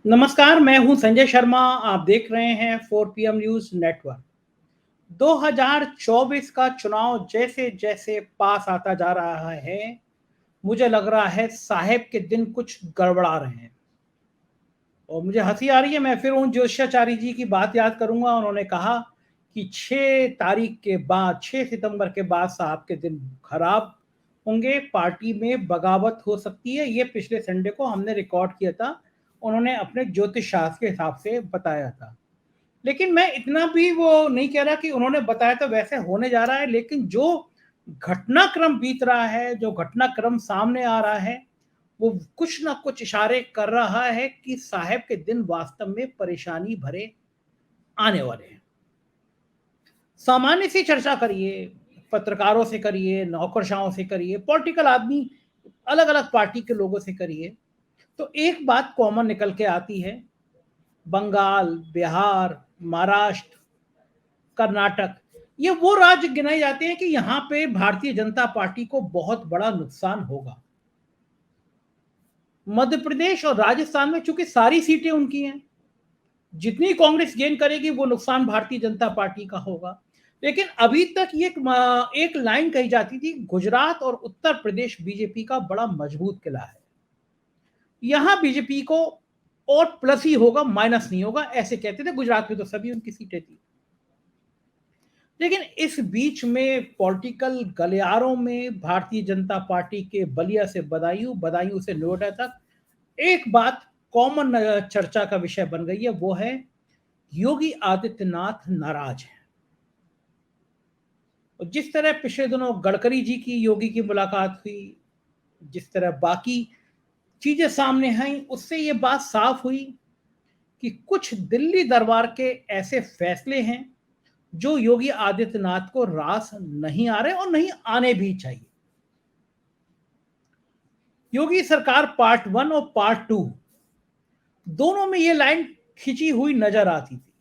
नमस्कार, मैं हूं संजय शर्मा। आप देख रहे हैं 4 PM न्यूज नेटवर्क। 2024 का चुनाव जैसे जैसे पास आता जा रहा है, मुझे लग रहा है साहेब के दिन कुछ गड़बड़ा रहे हैं। और मुझे हंसी आ रही है। मैं फिर उन जोशियाचारी जी की बात याद करूंगा। उन्होंने कहा कि 6 तारीख के बाद, 6 सितंबर के बाद साहब के दिन खराब होंगे, पार्टी में बगावत हो सकती है। ये पिछले संडे को हमने रिकॉर्ड किया था। उन्होंने अपने ज्योतिष शास्त्र के हिसाब से बताया था। लेकिन मैं इतना भी वो नहीं कह रहा कि उन्होंने बताया तो वैसे होने जा रहा है, लेकिन जो घटनाक्रम बीत रहा है, जो घटनाक्रम सामने आ रहा है, वो कुछ ना कुछ इशारे कर रहा है कि साहब के दिन वास्तव में परेशानी भरे आने वाले हैं। सामान्य सी चर्चा करिए, पत्रकारों से करिए, नौकरशाहों से करिए, पॉलिटिकल आदमी, अलग अलग पार्टी के लोगों से करिए, तो एक बात कॉमन निकल के आती है। बंगाल, बिहार, महाराष्ट्र, कर्नाटक, ये वो राज्य गिनाए जाते हैं कि यहाँ पे भारतीय जनता पार्टी को बहुत बड़ा नुकसान होगा। मध्य प्रदेश और राजस्थान में चूंकि सारी सीटें उनकी हैं, जितनी कांग्रेस गेन करेगी वो नुकसान भारतीय जनता पार्टी का होगा। लेकिन अभी तक ये एक लाइन कही जाती थी, गुजरात और उत्तर प्रदेश बीजेपी का बड़ा मजबूत किला है, यहां बीजेपी को और प्लस ही होगा, माइनस नहीं होगा, ऐसे कहते थे। गुजरात में तो सभी उनकी सीटें थी। लेकिन इस बीच में पॉलिटिकल गलियारों में भारतीय जनता पार्टी के बलिया से बदायूं, बदायूं से नोएडा तक एक बात कॉमन चर्चा का विषय बन गई है। वो है योगी आदित्यनाथ नाराज है। और जिस तरह पिछले दिनों गडकरी जी की योगी की मुलाकात हुई, जिस तरह बाकी चीजें सामने आई, उससे ये बात साफ हुई कि कुछ दिल्ली दरबार के ऐसे फैसले हैं जो योगी आदित्यनाथ को रास नहीं आ रहे और नहीं आने भी चाहिए। योगी सरकार पार्ट 1 और पार्ट 2 दोनों में ये लाइन खिंची हुई नजर आती थी।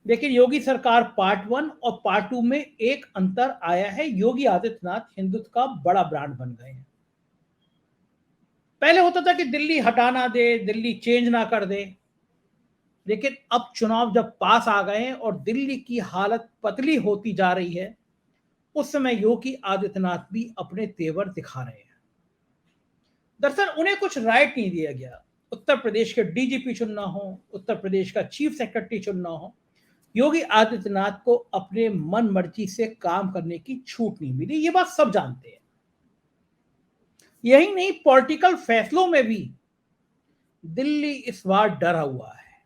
लेकिन योगी सरकार पार्ट 1 और पार्ट 2 में एक अंतर आया है। योगी आदित्यनाथ हिंदुत्व का बड़ा ब्रांड बन गए हैं। पहले होता था कि दिल्ली हटा ना दे, दिल्ली चेंज ना कर दे, लेकिन अब चुनाव जब पास आ गए हैं और दिल्ली की हालत पतली होती जा रही है, उस समय योगी आदित्यनाथ भी अपने तेवर दिखा रहे हैं। दरअसल उन्हें कुछ राइट नहीं दिया गया। उत्तर प्रदेश के डीजीपी चुनना हो, उत्तर प्रदेश का चीफ सेक्रेटरी चुनना हो, योगी आदित्यनाथ को अपने मन मर्जी से काम करने की छूट नहीं मिली। ये बात सब जानते हैं। यही नहीं, पॉलिटिकल फैसलों में भी दिल्ली इस बार डरा हुआ है।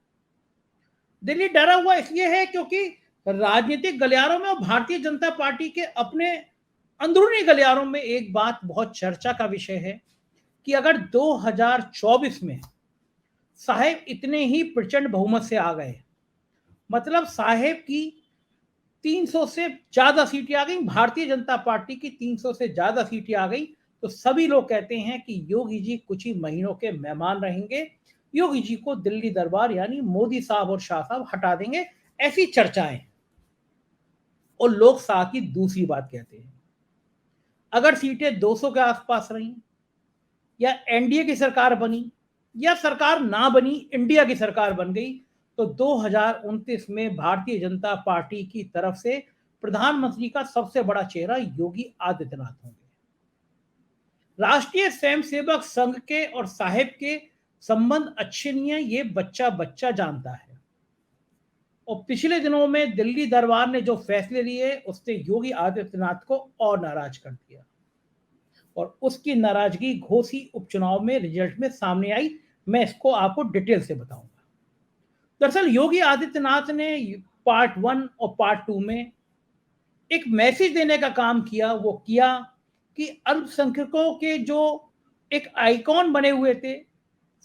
दिल्ली डरा हुआ इसलिए है क्योंकि राजनीतिक गलियारों में और भारतीय जनता पार्टी के अपने अंदरूनी गलियारों में एक बात बहुत चर्चा का विषय है कि अगर 2024 में साहेब इतने ही प्रचंड बहुमत से आ गए, मतलब साहेब की 300 से ज्यादा सीटें आ गई, भारतीय जनता पार्टी की 300 से ज्यादा सीटें आ गई, तो सभी लोग कहते हैं कि योगी जी कुछ ही महीनों के मेहमान रहेंगे। योगी जी को दिल्ली दरबार यानी मोदी साहब और शाह साहब हटा देंगे, ऐसी चर्चाएं। और लोग साथ ही दूसरी बात कहते हैं, अगर सीटें 200 के आसपास रही या एनडीए की सरकार बनी या सरकार ना बनी, इंडिया की सरकार बन गई, तो 2029 में भारतीय जनता पार्टी की तरफ से प्रधानमंत्री का सबसे बड़ा चेहरा योगी आदित्यनाथ होंगे। राष्ट्रीय स्वयंसेवक संघ के और साहेब के संबंध अच्छे नहीं है, ये बच्चा बच्चा जानता है। और पिछले दिनों में दिल्ली दरबार ने जो फैसले लिए, उसने योगी आदित्यनाथ को और नाराज कर दिया। और उसकी नाराजगी घोसी उपचुनाव में रिजल्ट में सामने आई। मैं इसको आपको डिटेल से बताऊंगा। दरअसल योगी आदित्यनाथ ने पार्ट 1 और पार्ट 2 में एक मैसेज देने का काम किया। वो किया कि अल्पसंख्यकों के जो एक आइकॉन बने हुए थे,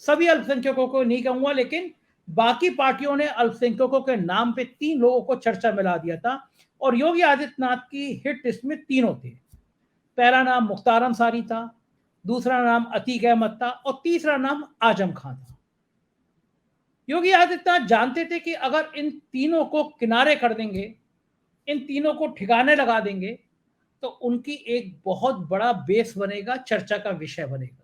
सभी अल्पसंख्यकों को नहीं कहूंगा, लेकिन बाकी पार्टियों ने अल्पसंख्यकों के नाम पे 3 लोगों को चर्चा में ला दिया था। और योगी आदित्यनाथ की हिट लिस्ट में तीनों थे। पहला नाम मुख्तार अंसारी था, दूसरा नाम अतीक अहमद था और तीसरा नाम आजम खान था। योगी आदित्यनाथ जानते थे कि अगर इन तीनों को किनारे कर देंगे, इन तीनों को ठिकाने लगा देंगे, तो उनकी एक बहुत बड़ा बेस बनेगा, चर्चा का विषय बनेगा।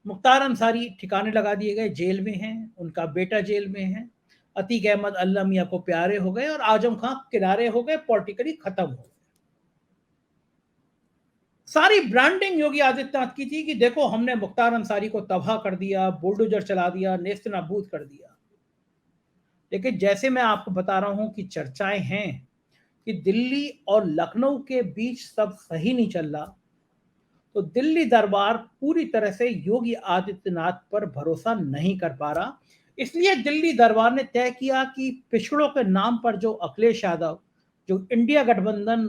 मुख्तार अंसारी ठिकाने लगा दिए गए, जेल में हैं, उनका बेटा जेल में है, अतीक अहमद अल्लाह मियां को प्यारे हो गए और आजम खां किनारे हो गए, पॉलिटिकली खत्म हो गए। सारी ब्रांडिंग योगी आदित्यनाथ की थी कि देखो हमने मुख्तार अंसारी को तबाह कर दिया, बुलडोजर चला दिया, नेस्त नाबूद कर दिया। लेकिन जैसे मैं आपको बता रहा हूं कि चर्चाएं हैं कि दिल्ली और लखनऊ के बीच सब सही नहीं चल रहा, तो दिल्ली दरबार पूरी तरह से योगी आदित्यनाथ पर भरोसा नहीं कर पा रहा। इसलिए दिल्ली दरबार ने तय किया कि पिछड़ों के नाम पर जो अखिलेश यादव, जो इंडिया गठबंधन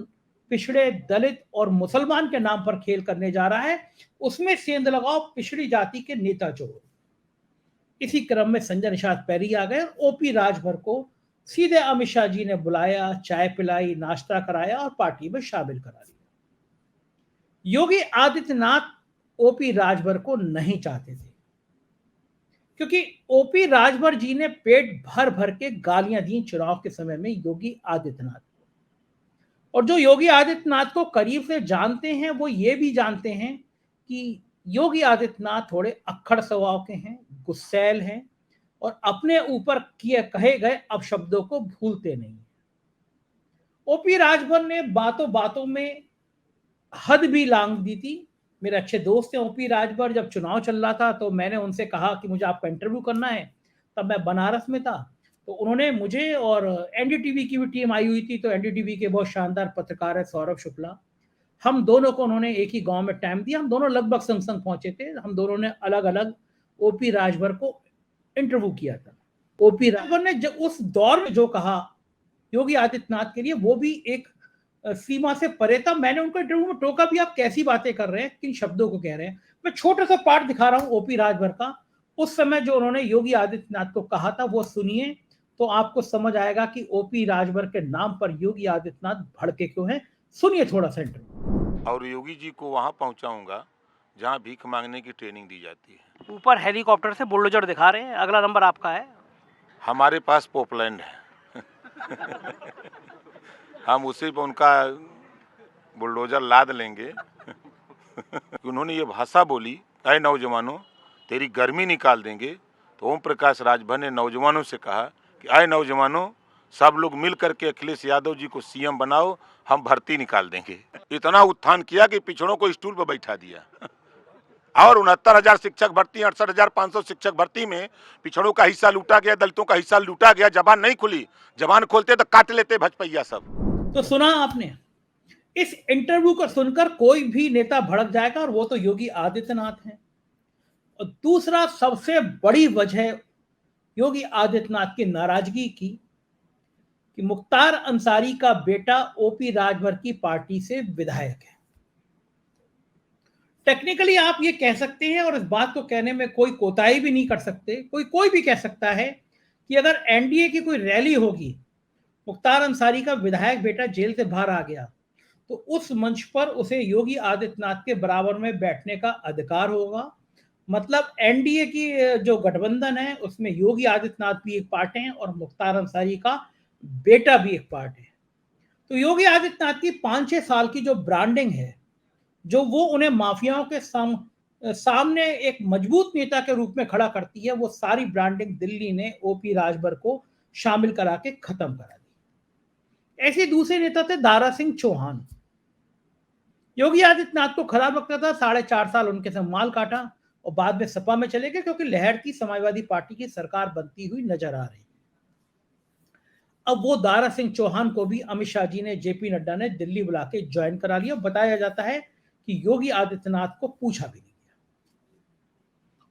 पिछड़े, दलित और मुसलमान के नाम पर खेल करने जा रहा है, उसमें सेंध लगाओ पिछड़ी जाति के नेता जोड़ो। इसी क्रम में संजय निषाद पैरी आ गए और ओपी राजभर को सीधे अमित शाह जी ने बुलाया, चाय पिलाई, नाश्ता कराया और पार्टी में शामिल करा दिया। योगी आदित्यनाथ ओपी राजभर को नहीं चाहते थे, क्योंकि ओपी राजभर जी ने पेट भर भर के गालियां दी चुनाव के समय में योगी आदित्यनाथ को। और जो योगी आदित्यनाथ को करीब से जानते हैं वो ये भी जानते हैं कि योगी आदित्यनाथ थोड़े अक्खड़ स्वभाव के हैं, गुस्सैल हैं और अपने ऊपर किए कहे गए अपशब्दों को भूलते नहीं। ओपी राजभर ने बातों बातों में हद भी लांघ दी थी। मेरे अच्छे दोस्त हैं ओपी राजभर, जब चुनाव चल रहा था तो मैंने उनसे कहा कि मुझे आपका इंटरव्यू करना है, तब मैं बनारस में था, तो उन्होंने मुझे और एनडीटीवी की भी टीम आई हुई थी, तो एनडीटीवी के बहुत शानदार पत्रकार है सौरभ शुक्ला, हम दोनों को उन्होंने एक ही गांव में टाइम दिया, हम दोनों लगभग संग संग पहुंचे थे, हम दोनों ने अलग अलग ओपी राजभर को इंटरव्यू किया था। ओपी राजभर ने उस दौर में जो कहा योगी आदित्यनाथ के लिए, वो भी एक सीमा से परे था। मैंने उनको इंटरव्यू में टोका भी, आप कैसी बातें कर रहे हैं, किन शब्दों को कह रहे हैं। मैं छोटा सा पार्ट दिखा रहा हूं ओपी राजभर का, उस समय जो उन्होंने योगी आदित्यनाथ को कहा था वो सुनिए, तो आपको समझ आएगा कि ओपी राजभर के नाम पर योगी आदित्यनाथ भड़के क्यों हैं। सुनिए थोड़ा सा इंटरव्यू। और योगी जी को वहाँ पहुँचाऊंगा जहाँ भीख मांगने की ट्रेनिंग दी जाती है। ऊपर हेलीकॉप्टर से बुलडोजर दिखा रहे हैं, अगला नंबर आपका है। हमारे पास पोपलैंड है हम उसी पर उनका बुलडोजर लाद लेंगे उन्होंने ये भाषा बोली, अरे नौजवानों तेरी गर्मी निकाल देंगे, तो ओम प्रकाश राजभर ने नौजवानों से कहा कि अरे नौजवानों सब लोग मिल करके अखिलेश यादव जी को सीएम बनाओ, हम भर्ती निकाल देंगे। इतना उत्थान किया कि पिछड़ों को स्टूल पर बैठा दिया और 69,000 शिक्षक भर्ती, 68,500 शिक्षक भर्ती में पिछड़ों का हिस्सा लूटा गया, दलितों का हिस्सा लूटा गया। जबान नहीं खुली, जबान खोलते तो काट लेते भजपैया सब। तो सुना आपने, इस इंटरव्यू को सुनकर कोई भी नेता भड़क जाएगा और वो तो योगी आदित्यनाथ हैं। और दूसरा सबसे बड़ी वजह योगी आदित्यनाथ की नाराजगी की कि मुख्तार अंसारी का बेटा ओपी राजभर की पार्टी से विधायक है। टेक्निकली आप ये कह सकते हैं और इस बात को कहने में कोई कोताही भी नहीं कर सकते, कोई भी कह सकता है कि अगर एनडीए की कोई रैली होगी, मुख्तार अंसारी का विधायक बेटा जेल से बाहर आ गया, तो उस मंच पर उसे योगी आदित्यनाथ के बराबर में बैठने का अधिकार होगा। मतलब एनडीए की जो गठबंधन है उसमें योगी आदित्यनाथ भी एक पार्ट है और मुख्तार अंसारी का बेटा भी एक पार्ट है। तो योगी आदित्यनाथ की 5-6 साल की जो ब्रांडिंग है, जो वो उन्हें माफियाओं के सामने एक मजबूत नेता के रूप में खड़ा करती है, वो सारी ब्रांडिंग दिल्ली ने ओपी राजभर को शामिल करा के खत्म करा दी। ऐसे दूसरे नेता थे दारा सिंह चौहान। योगी आदित्यनाथ को खराब लगता था, 4.5 साल उनके साथ माल काटा और बाद में सपा में चले गए, क्योंकि लहर की समाजवादी पार्टी की सरकार बनती हुई नजर आ रही। अब वो दारा सिंह चौहान को भी अमित शाह जी ने, जेपी नड्डा ने दिल्ली बुला के ज्वाइन करा लिया। बताया जाता है कि योगी आदित्यनाथ को पूछा भी नहीं गया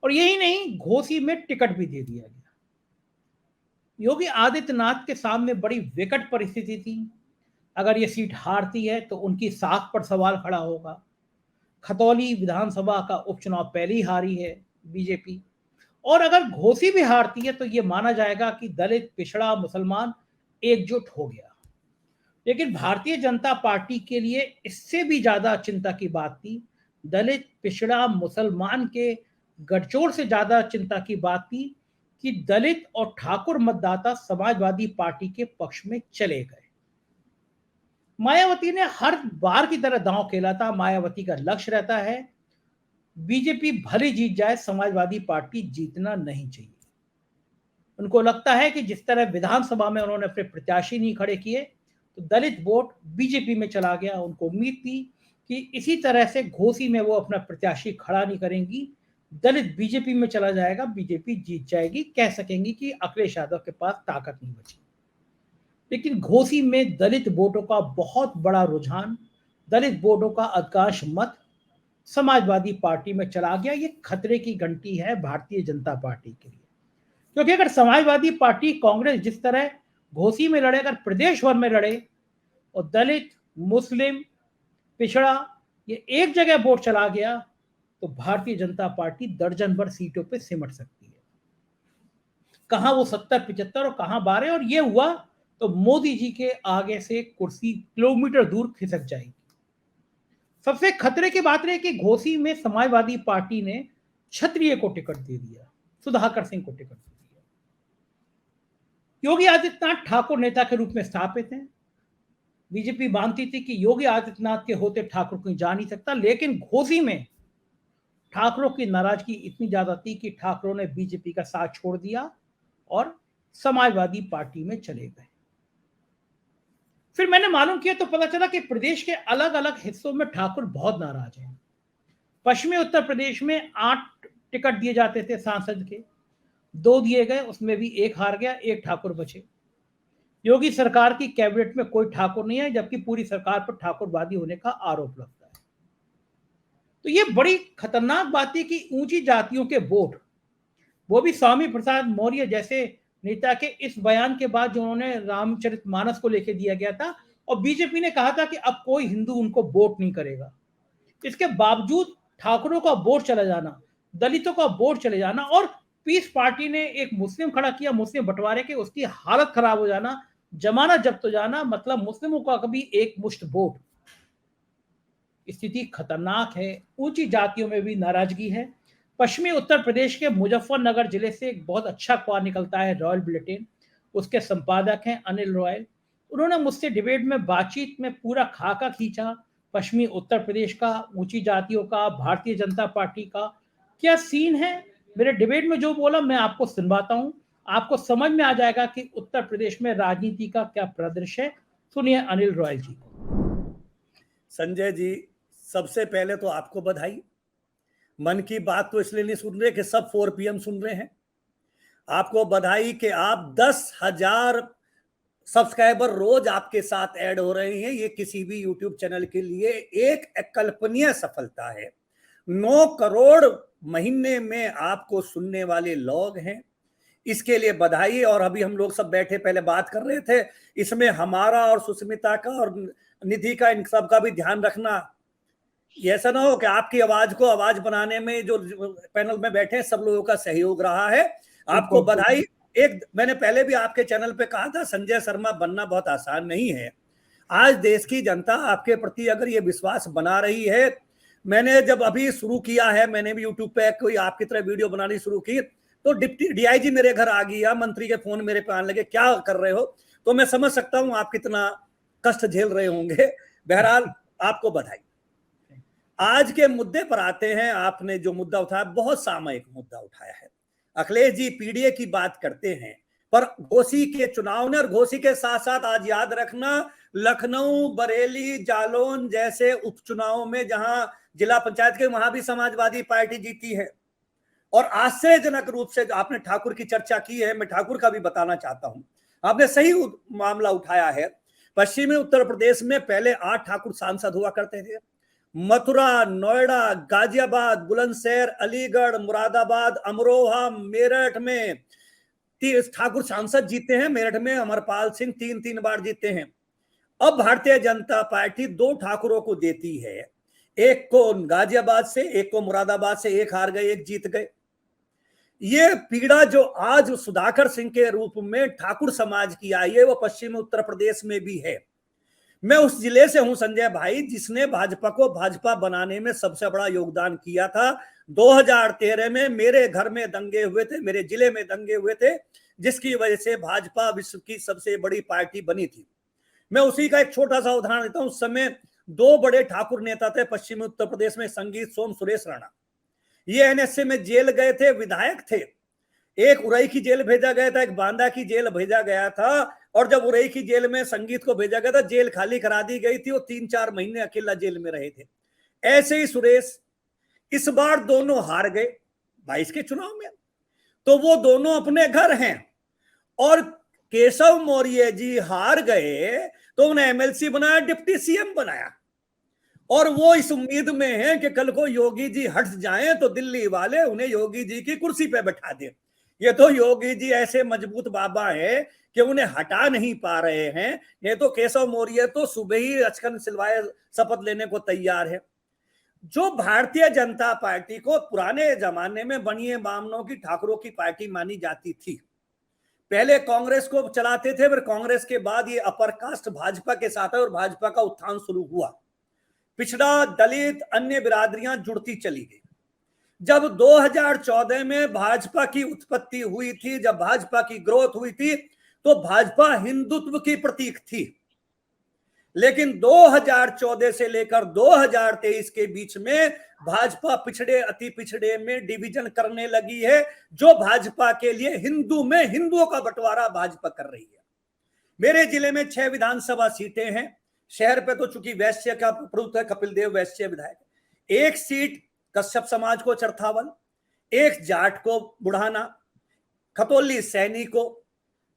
और यही नहीं, घोसी में टिकट भी दे दिया गया। योगी आदित्यनाथ के सामने बड़ी विकट परिस्थिति थी। अगर ये सीट हारती है तो उनकी साख पर सवाल खड़ा होगा। खतौली विधानसभा का उपचुनाव पहले ही हारी है बीजेपी, और अगर घोसी भी हारती है तो ये माना जाएगा कि दलित, पिछड़ा, मुसलमान एकजुट हो गया। लेकिन भारतीय जनता पार्टी के लिए इससे भी ज्यादा चिंता की बात थी। दलित, पिछड़ा, मुसलमान के गठजोड़ से ज्यादा चिंता की बात थी कि दलित और ठाकुर मतदाता समाजवादी पार्टी के पक्ष में चले गए। मायावती ने हर बार की तरह दांव खेला था। मायावती का लक्ष्य रहता है बीजेपी भले जीत जाए, समाजवादी पार्टी जीतना नहीं चाहिए। उनको लगता है कि जिस तरह विधानसभा में उन्होंने अपने प्रत्याशी नहीं खड़े किए, तो दलित वोट बीजेपी में चला गया। उनको उम्मीद थी कि इसी तरह से घोसी में वो अपना प्रत्याशी खड़ा नहीं करेंगी, दलित बीजेपी में चला जाएगा, बीजेपी जीत जाएगी, कह सकेंगी कि अखिलेश यादव के पास ताकत नहीं बची। लेकिन घोसी में दलित वोटों का बहुत बड़ा रुझान, दलित वोटों का अधिकांश मत समाजवादी पार्टी में चला गया। ये खतरे की घंटी है भारतीय जनता पार्टी के लिए, क्योंकि अगर समाजवादी पार्टी कांग्रेस जिस तरह घोसी में लड़े, अगर प्रदेश भर में लड़े और दलित, मुस्लिम, पिछड़ा ये एक जगह वोट चला गया, तो भारतीय जनता पार्टी दर्जन भर सीटों पे सिमट सकती है। कहां वो 70-75 और कहां 12, और ये हुआ तो मोदी जी के आगे से कुर्सी किलोमीटर दूर खिसक जाएगी। सबसे खतरे की बात रही कि घोसी में समाजवादी पार्टी ने क्षत्रिय को टिकट दे दिया, सुधाकर सिंह को टिकट दे दिया। योगी आदित्यनाथ ठाकुर नेता के रूप में स्थापित हैं। बीजेपी मानती थी कि योगी आदित्यनाथ के होते ठाकुर कोई जा नहीं सकता, लेकिन घोसी में ठाकुरों की नाराजगी इतनी ज्यादा थी कि ठाकुरों ने बीजेपी का साथ छोड़ दिया और समाजवादी पार्टी में चले गए। फिर मैंने मालूम किया तो पता चला कि प्रदेश के अलग अलग हिस्सों में ठाकुर बहुत नाराज हैं। पश्चिमी उत्तर प्रदेश में 8 टिकट दिए जाते थे सांसद के, 2 दिए गए, उसमें भी 1 हार गया, 1 ठाकुर बचे। योगी सरकार की कैबिनेट में कोई ठाकुर नहीं है, जबकि पूरी सरकार पर ठाकुरवादी होने का आरोप लगता है। तो ये बड़ी खतरनाक बात है कि ऊंची जातियों के वोट, वो भी स्वामी प्रसाद मौर्य जैसे नेता के इस बयान के बाद जो उन्होंने रामचरितमानस को लेकर दिया गया था, और बीजेपी ने कहा था कि अब कोई हिंदू उनको वोट नहीं करेगा। इसके बावजूद ठाकुरों का वोट चला जाना, दलितों का वोट चले जाना, और पीस पार्टी ने एक मुस्लिम खड़ा किया, मुस्लिम बंटवारे के, उसकी हालत खराब हो जाना, जमाना जब्त हो जाना, मतलब मुस्लिमों का कभी एक मुश्त वोट। स्थिति खतरनाक है। ऊंची जातियों में भी नाराजगी है। पश्चिमी उत्तर प्रदेश के मुजफ्फरनगर जिले से एक बहुत अच्छा अखबार निकलता है, रॉयल बुलेटिन। उसके संपादक हैं अनिल रॉयल। उन्होंने मुझसे डिबेट में बातचीत में पूरा खाका खींचा पश्चिमी उत्तर प्रदेश का, ऊंची जातियों का, भारतीय जनता पार्टी का क्या सीन है। मेरे डिबेट में जो बोला मैं आपको सुनवाता हूं, आपको समझ में आ जाएगा कि उत्तर प्रदेश में राजनीति का क्या परिदृश्य है। सुनिए अनिल रॉयल जी को। संजय जी, सबसे पहले तो आपको बधाई। मन की बात तो इसलिए नहीं सुन रहे कि सब 4 PM सुन रहे हैं। आपको बधाई कि आप 10,000 सब्सक्राइबर रोज आपके साथ ऐड हो रहे हैं। ये किसी भी यूट्यूब चैनल के लिए एक अकल्पनीय सफलता है। 9 करोड़ महीने में आपको सुनने वाले लोग हैं, इसके लिए बधाई। और अभी हम लोग सब बैठे पहले बात कर रहे थे, इसमें हमारा और सुष्मिता का और निधि का, इन सब का भी ध्यान रखना। ऐसा ना हो कि आपकी आवाज को आवाज बनाने में जो पैनल में बैठे हैं सब लोगों का सहयोग रहा है। आपको बधाई। एक मैंने पहले भी आपके चैनल पे कहा था, संजय शर्मा बनना बहुत आसान नहीं है। आज देश की जनता आपके प्रति अगर ये विश्वास बना रही है, मैंने जब अभी शुरू किया है, मैंने भी यूट्यूब पे कोई आपकी तरह वीडियो बनानी शुरू की, तो डिप्टी DIG मेरे घर आ गया, मंत्री के फोन मेरे पे आने लगे, क्या कर रहे हो। तो मैं समझ सकता हूं आप कितना कष्ट झेल रहे होंगे। बहरहाल आपको बधाई। आज के मुद्दे पर आते हैं। आपने जो मुद्दा उठाया बहुत सामयिक मुद्दा उठाया है। अखिलेश जी PDA की बात करते हैं, पर घोसी के चुनाव ने, और घोसी के साथ साथ आज याद रखना, लखनऊ, बरेली, जालौन जैसे उपचुनाव में जहां जिला पंचायत के, वहां भी समाजवादी पार्टी जीती है। और आश्चर्यजनक रूप से आपने ठाकुर की चर्चा की है, मैं ठाकुर का भी बताना चाहता हूं। आपने सही मामला उठाया है। पश्चिमी उत्तर प्रदेश में पहले 8 ठाकुर सांसद हुआ करते थे। मथुरा, नोएडा, गाजियाबाद, बुलंदशहर, अलीगढ़, मुरादाबाद, अमरोहा, मेरठ में 30 ठाकुर सांसद जीते हैं। मेरठ में अमरपाल सिंह 3 बार जीते हैं। अब भारतीय जनता पार्टी 2 ठाकुरों को देती है, एक को गाजियाबाद से, एक को मुरादाबाद से, एक हार गए, एक जीत गए। ये पीड़ा जो आज सुधाकर सिंह के रूप में ठाकुर समाज की आई है, वो पश्चिमी उत्तर प्रदेश में भी है। मैं उस जिले से हूं संजय भाई, जिसने भाजपा को भाजपा बनाने में सबसे बड़ा योगदान किया था। 2013 में मेरे घर में दंगे हुए थे, मेरे जिले में दंगे हुए थे, जिसकी वजह से भाजपा विश्व की सबसे बड़ी पार्टी बनी थी। मैं उसी का एक छोटा सा उदाहरण देता हूं। उस समय 2 बड़े ठाकुर नेता थे पश्चिमी उत्तर प्रदेश में, संगीत सोम, सुरेश राणा। ये एनएसए में जेल गए थे, विधायक थे। एक उरई की जेल भेजा गया था, एक बांदा की जेल भेजा गया था। और जब उरई की जेल में संगीत को भेजा गया था, जेल खाली करा दी गई थी। वो 3-4 महीने अकेला जेल में रहे थे। ऐसे ही सुरेश, इस बार दोनों हार गए 22 के चुनाव में, तो वो दोनों अपने घर हैं। और केशव मौर्य जी हार गए तो उन्हें एमएलसी बनाया, डिप्टी सीएम बनाया। और वो इस उम्मीद में है कि कल को योगी जी हट जाएं तो दिल्ली वाले उन्हें योगी जी की कुर्सी पे बैठा दें। ये तो योगी जी ऐसे मजबूत बाबा है कि उन्हें हटा नहीं पा रहे हैं। ये तो केशव मौर्य तो सुबह ही अचकन सिलवाए शपथ लेने को तैयार है। जो भारतीय जनता पार्टी को पुराने जमाने में बनिए बामनों की, ठाकुरों की पार्टी मानी जाती थी, पहले कांग्रेस को चलाते थे, फिर कांग्रेस के बाद ये अपर कास्ट भाजपा के साथ है और भाजपा का उत्थान शुरू हुआ। पिछड़ा, दलित, अन्य बिरादरियां जुड़ती चली गई। जब 2014 में भाजपा की उत्पत्ति हुई थी, जब भाजपा की ग्रोथ हुई थी, तो भाजपा हिंदुत्व की प्रतीक थी। लेकिन 2014 से लेकर 2023 के बीच में भाजपा पिछड़े, अति पिछड़े में डिवीजन करने लगी है, जो भाजपा के लिए हिंदू में हिंदुओं का बंटवारा भाजपा कर रही है। मेरे जिले में 6 विधानसभा सीटें हैं। शहर पे तो चूंकि वैश्य का प्रभुत्व है, कपिल देव वैश्य विधायक, एक सीट कश्यप समाज को चरथावल, एक जाट को बुढ़ाना, खतौली सैनी को,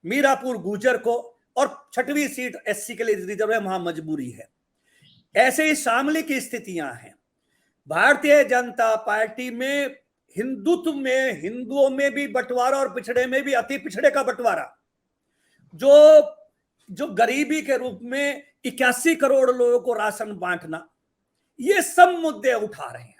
मीरापुर गुजर को, और 6वीं सीट एससी के लिए रिजर्व है, वहां मजबूरी है। ऐसे ही शामली की स्थितियां हैं। भारतीय जनता पार्टी में हिंदुत्व में हिंदुओं में भी बंटवारा और पिछड़े में भी अति पिछड़े का बंटवारा। जो गरीबी के रूप में 81 करोड़ लोगों को राशन बांटना, ये सब मुद्दे उठा रहे हैं।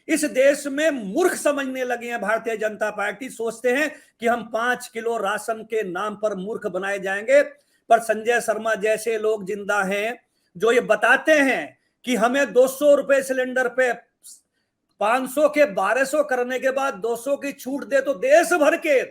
इस देश में मूर्ख समझने लगे हैं भारतीय जनता पार्टी, सोचते हैं कि हम 5 किलो राशन के नाम पर मूर्ख बनाए जाएंगे। पर संजय शर्मा जैसे लोग जिंदा हैं जो ये बताते हैं कि हमें 200 रुपए सिलेंडर पे 500 के 1200 करने के बाद 200 की छूट दे, तो देश भर के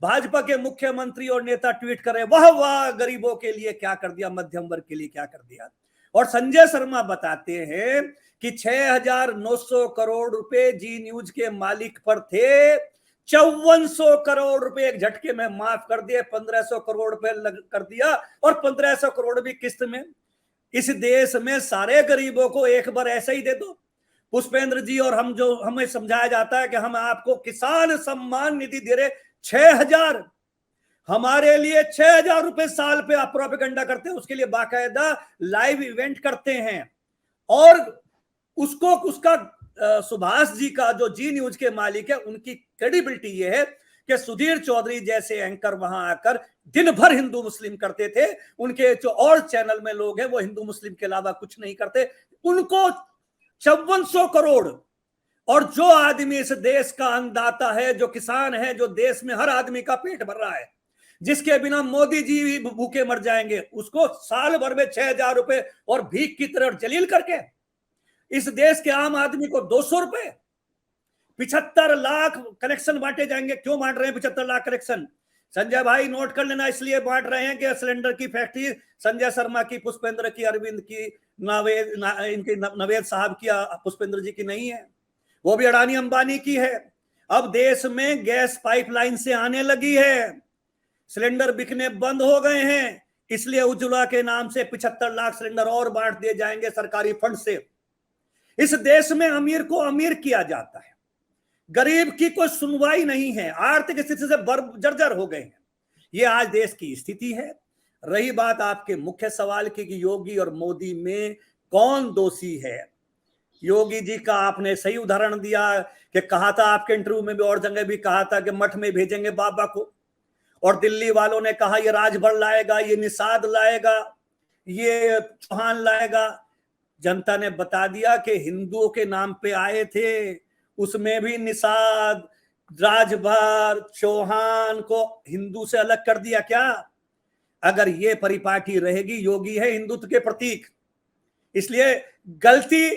भाजपा के मुख्यमंत्री और नेता ट्वीट करें, वाह वाह, गरीबों के लिए क्या कर दिया, मध्यम वर्ग के लिए क्या कर दिया। और संजय शर्मा बताते हैं कि 6,900 करोड़ रुपए जी न्यूज के मालिक पर थे, 5400 करोड़ रुपए एक झटके में माफ कर दिए, 1500 करोड़ रुपए कर दिया, और 1500 करोड़ भी किस्त में। इस देश में सारे गरीबों को एक बार ऐसा ही दे दो। पुष्पेंद्र जी और हम, जो हमें समझाया जाता है कि हम आपको किसान सम्मान निधि दे रहे 6,000, हमारे लिए 6,000 रुपए साल पे आप प्रोपेगेंडा करते हैं, उसके लिए बाकायदा लाइव इवेंट करते हैं। और उसको उसका सुभाष जी का, जो जी न्यूज के मालिक है, उनकी क्रेडिबिलिटी ये है कि सुधीर चौधरी जैसे एंकर वहां आकर दिन भर हिंदू मुस्लिम करते थे। उनके जो और चैनल में लोग हैं वो हिंदू मुस्लिम के अलावा कुछ नहीं करते। उनको 5400 करोड़, और जो आदमी इस देश का अन्नदाता है, जो किसान है, जो देश में हर आदमी का पेट भर रहा है, जिसके बिना मोदी जी भी भूखे मर जाएंगे, उसको साल भर में 6,000 रुपए और भीख की तरह जलील करके इस देश के आम आदमी को 200 रुपए, 75 लाख कनेक्शन बांटे जाएंगे। क्यों बांट रहे हैं 75 लाख कनेक्शन? संजय भाई नोट कर लेना, इसलिए बांट रहे हैं कि सिलेंडर की फैक्ट्री संजय शर्मा की, पुष्पेंद्र की, अरविंद की, इनके नवेद साहब की, पुष्पेंद्र जी की नहीं है, वो भी अडानी अंबानी की है। अब देश में गैस पाइपलाइन से आने लगी है, सिलेंडर बिकने बंद हो गए हैं, इसलिए उज्ज्वला के नाम से 75 लाख सिलेंडर और बांट दिए जाएंगे सरकारी फंड से। इस देश में अमीर को अमीर किया जाता है, गरीब की कोई सुनवाई नहीं है, आर्थिक स्थिति से जर्जर हो गए हैं। ये आज देश की स्थिति है। रही बात आपके मुख्य सवाल की कि योगी और मोदी में कौन दोषी है, योगी जी का आपने सही उदाहरण दिया कि कहा था, आपके इंटरव्यू में भी और जगह भी कहा था कि मठ में भेजेंगे बाबा को, और दिल्ली वालों ने कहा ये राजभर लाएगा, ये निषाद लाएगा, ये चौहान लाएगा। जनता ने बता दिया कि हिंदुओं के नाम पे आए थे, उसमें भी निषाद, राजभर, चौहान को हिंदू से अलग कर दिया क्या? अगर ये परिपाटी रहेगी, योगी है हिंदुत्व के प्रतीक, इसलिए गलती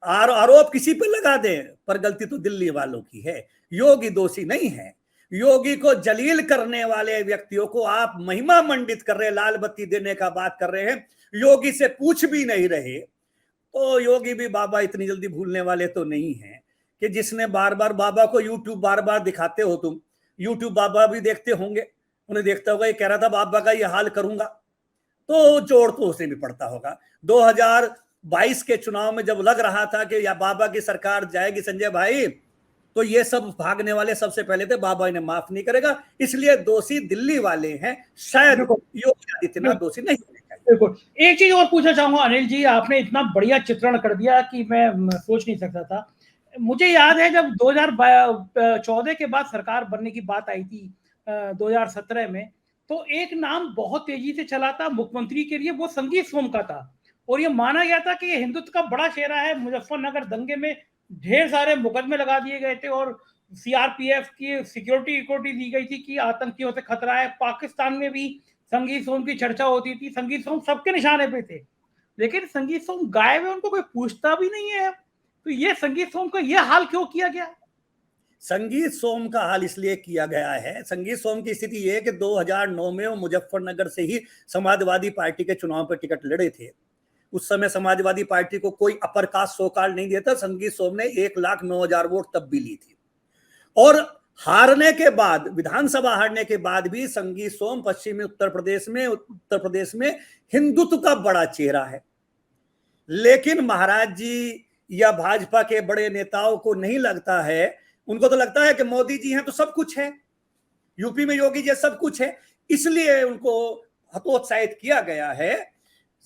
आरोप किसी पे लगा दे, पर गलती तो दिल्ली वालों की है, योगी दोषी नहीं है। योगी को जलील करने वाले व्यक्तियों को आप महिमा मंडित कर रहे, लाल बत्ती देने का बात कर रहे हैं, योगी से पूछ भी नहीं रहे। तो योगी भी बाबा इतनी जल्दी भूलने वाले तो नहीं है कि जिसने बार बार बाबा को यूट्यूब बार बार दिखाते हो तुम, यूट्यूब बाबा भी देखते होंगे, उन्हें देखता होगा ये कह रहा था बाबा का ये हाल करूंगा, तो जोड़ तो उसे भी पड़ता होगा। 2022 के चुनाव में जब लग रहा था कि या बाबा की सरकार जाएगी संजय भाई, तो ये सब भागने वाले सबसे पहले थे बाबा इन्हें माफ नहीं करेगा, इसलिए दोषी दिल्ली वाले हैं, शायद योगी आदित्यनाथ दोषी नहीं होने चाहिए। बिल्कुल। एक चीज और पूछना चाहूंगा अनिल जी, आपने इतना बढ़िया चित्रण कर दिया कि मैं सोच नहीं सकता था। मुझे याद है जब 2014 के बाद सरकार बनने की बात आई थी 2017 में, तो एक नाम बहुत तेजी से चला था मुख्यमंत्री के लिए, वो संगीत सोम का था, और ये माना गया था कि ये हिंदुत्व का बड़ा चेहरा है। मुजफ्फरनगर दंगे में ढेर सारे मुकदमे लगा दिए गए थे और सीआरपीएफ की सिक्योरिटी दी गई थी कि आतंकियों से खतरा है। पाकिस्तान में भी संगीत सोम की चर्चा होती थी, संगीत सोम सबके निशाने पे थे, लेकिन संगीत सोम गायब है, उनको कोई पूछता भी नहीं है। तो ये संगीत सोम का ये हाल क्यों किया गया? संगीत सोम का हाल इसलिए किया गया है, संगीत सोम की स्थिति ये है कि 2009 में वो मुजफ्फरनगर से ही समाजवादी पार्टी के चुनाव पर टिकट लड़े थे। उस समय समाजवादी पार्टी को कोई अपर कास्ट सोकाल नहीं देता। संगीत सोम ने 1,09,000 वोट तब भी ली थी, और हारने के बाद, विधानसभा हारने के बाद भी संगीत सोम पश्चिमी उत्तर प्रदेश में हिंदुत्व का बड़ा चेहरा है। लेकिन महाराज जी या भाजपा के बड़े नेताओं को नहीं लगता है, उनको तो लगता है कि मोदी जी हैं तो सब कुछ है, यूपी में योगी जी सब कुछ है, इसलिए उनको हतोत्साहित किया गया है।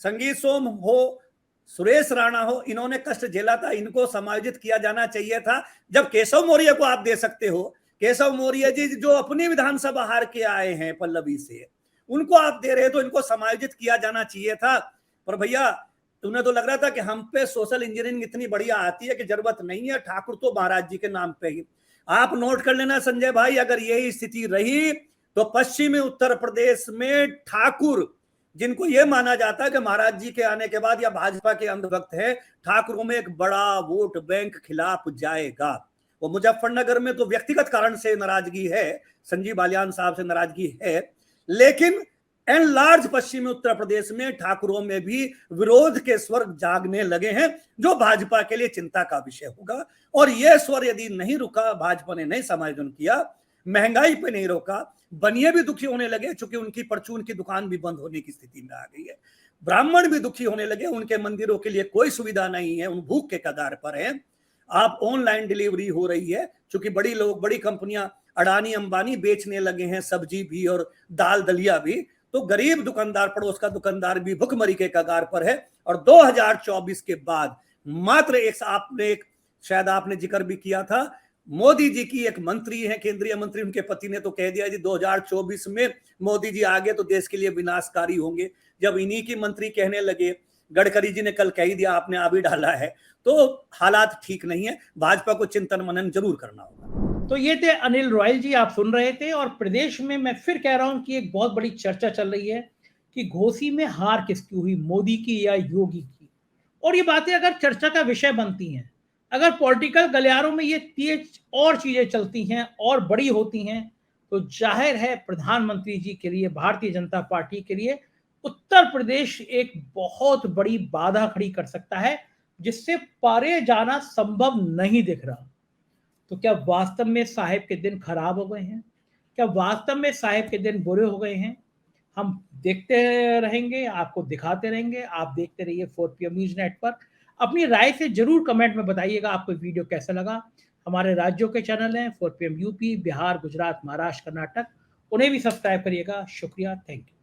संगीत सोम हो, सुरेश राणा हो, इन्होंने कष्ट झेला था, इनको समायोजित किया जाना चाहिए था। जब केशव मौर्य को आप दे सकते हो, केशव मौर्य जी जो अपनी विधानसभा हार के आए हैं पल्लवी से, उनको आप दे रहे तो इनको समायोजित किया जाना चाहिए था। पर भैया तुम्हें तो लग रहा था कि हम पे सोशल इंजीनियरिंग इतनी बढ़िया आती है कि जरूरत नहीं है, ठाकुर तो महाराज जी के नाम पे ही। आप नोट कर लेना संजय भाई, अगर यही स्थिति रही तो पश्चिमी उत्तर प्रदेश में ठाकुर, जिनको यह माना जाता है कि महाराज जी के आने के बाद या भाजपा के अंधभक्त है, ठाकुरों में एक बड़ा वोट बैंक खिलाफ जाएगा। वो मुजफ्फरनगर में तो व्यक्तिगत कारण से नाराजगी है, संजीव बालियान साहब से नाराजगी है, लेकिन एंड लार्ज पश्चिमी उत्तर प्रदेश में ठाकुरों में भी विरोध के स्वर जागने लगे हैं, जो भाजपा के लिए चिंता का विषय होगा। और यह स्वर यदि नहीं रुका, भाजपा ने नहीं समायोजन किया, महंगाई पे नहीं रोका, बनिए भी दुखी होने लगे, चूंकि उनकी परचून की दुकान भी बंद होने की स्थिति में आ गई है। ब्राह्मण भी दुखी होने लगे, उनके मंदिरों के लिए कोई सुविधा नहीं है, उन भूख के कगार पर है। आप ऑनलाइन डिलीवरी हो रही है, चूंकि बड़ी कंपनियां अडानी अंबानी बेचने लगे हैं सब्जी भी और दाल दलिया भी, तो गरीब दुकानदार, पड़ोस का दुकानदार भी भुखमरी के कगार पर है। और 2024 के बाद मात्र शायद आपने जिक्र भी किया था, मोदी जी की एक मंत्री है, केंद्रीय मंत्री, उनके पति ने तो कह दिया जी 2024 में मोदी जी आगे तो देश के लिए विनाशकारी होंगे। जब इन्हीं की मंत्री कहने लगे, गडकरी जी ने कल कह ही दिया, आपने अभी डाला है, तो हालात ठीक नहीं है। भाजपा को चिंतन मनन जरूर करना होगा। तो ये थे अनिल रॉयल जी, आप सुन रहे थे। और प्रदेश में मैं फिर कह रहा हूं कि एक बहुत बड़ी चर्चा चल रही है कि घोसी में हार किसकी हुई, मोदी की या योगी की। और ये बातें अगर चर्चा का विषय बनती हैं, अगर पॉलिटिकल गलियारों में ये तेज और चीजें चलती हैं और बड़ी होती हैं, तो जाहिर है प्रधानमंत्री जी के लिए, भारतीय जनता पार्टी के लिए उत्तर प्रदेश एक बहुत बड़ी बाधा खड़ी कर सकता है, जिससे पारे जाना संभव नहीं दिख रहा। तो क्या वास्तव में साहेब के दिन खराब हो गए हैं? क्या वास्तव में साहेब के दिन बुरे हो गए हैं? हम देखते रहेंगे, आपको दिखाते रहेंगे। आप देखते रहिए 4PM न्यूज नेट पर। अपनी राय से जरूर कमेंट में बताइएगा आपको वीडियो कैसा लगा। हमारे राज्यों के चैनल हैं 4PM यूपी, बिहार, गुजरात, महाराष्ट्र, कर्नाटक, उन्हें भी सब्सक्राइब करिएगा। शुक्रिया, थैंक यू।